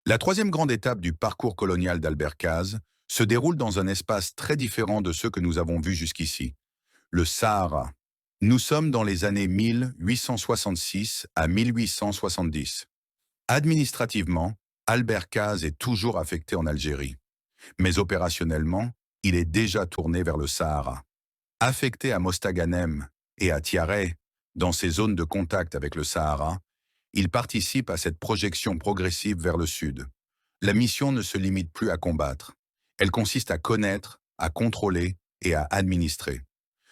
La troisième grande étape du parcours colonial d'Albert Caz se déroule dans un espace très différent de ceux que nous avons vus jusqu'ici, le Sahara. Nous sommes dans les années 1866 à 1870. Administrativement, Albert Caz est toujours affecté en Algérie, mais opérationnellement, il est déjà tourné vers le Sahara. Affecté à Mostaganem et à Tiaré, dans ces zones de contact avec le Sahara, il participe à cette projection progressive vers le sud. La mission ne se limite plus à combattre. Elle consiste à connaître, à contrôler et à administrer.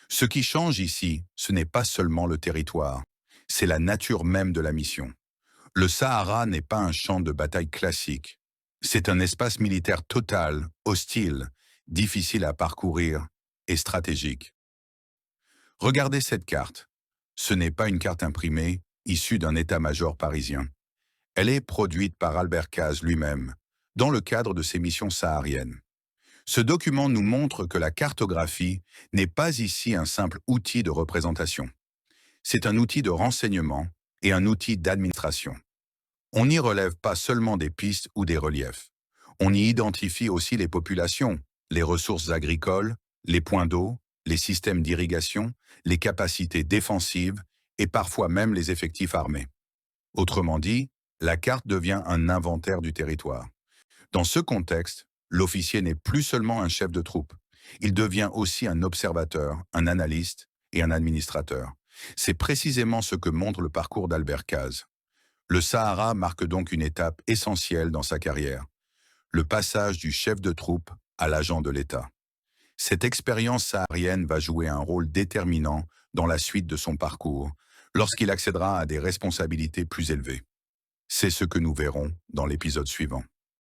Ce qui change ici, ce n'est pas seulement le territoire, c'est la nature même de la mission. Le Sahara n'est pas un champ de bataille classique. C'est un espace militaire total, hostile, difficile à parcourir et stratégique. Regardez cette carte. Ce n'est pas une carte imprimée, issue d'un état-major parisien. Elle est produite par Albert Caz lui-même, dans le cadre de ses missions sahariennes. Ce document nous montre que la cartographie n'est pas ici un simple outil de représentation. C'est un outil de renseignement et un outil d'administration. On n'y relève pas seulement des pistes ou des reliefs. On y identifie aussi les populations, les ressources agricoles, les points d'eau, les systèmes d'irrigation, les capacités défensives et parfois même les effectifs armés. Autrement dit, la carte devient un inventaire du territoire. Dans ce contexte, l'officier n'est plus seulement un chef de troupe. Il devient aussi un observateur, un analyste et un administrateur. C'est précisément ce que montre le parcours d'Albert Caz. Le Sahara marque donc une étape essentielle dans sa carrière, le passage du chef de troupe à l'agent de l'État. Cette expérience saharienne va jouer un rôle déterminant dans la suite de son parcours, lorsqu'il accédera à des responsabilités plus élevées. C'est ce que nous verrons dans l'épisode suivant.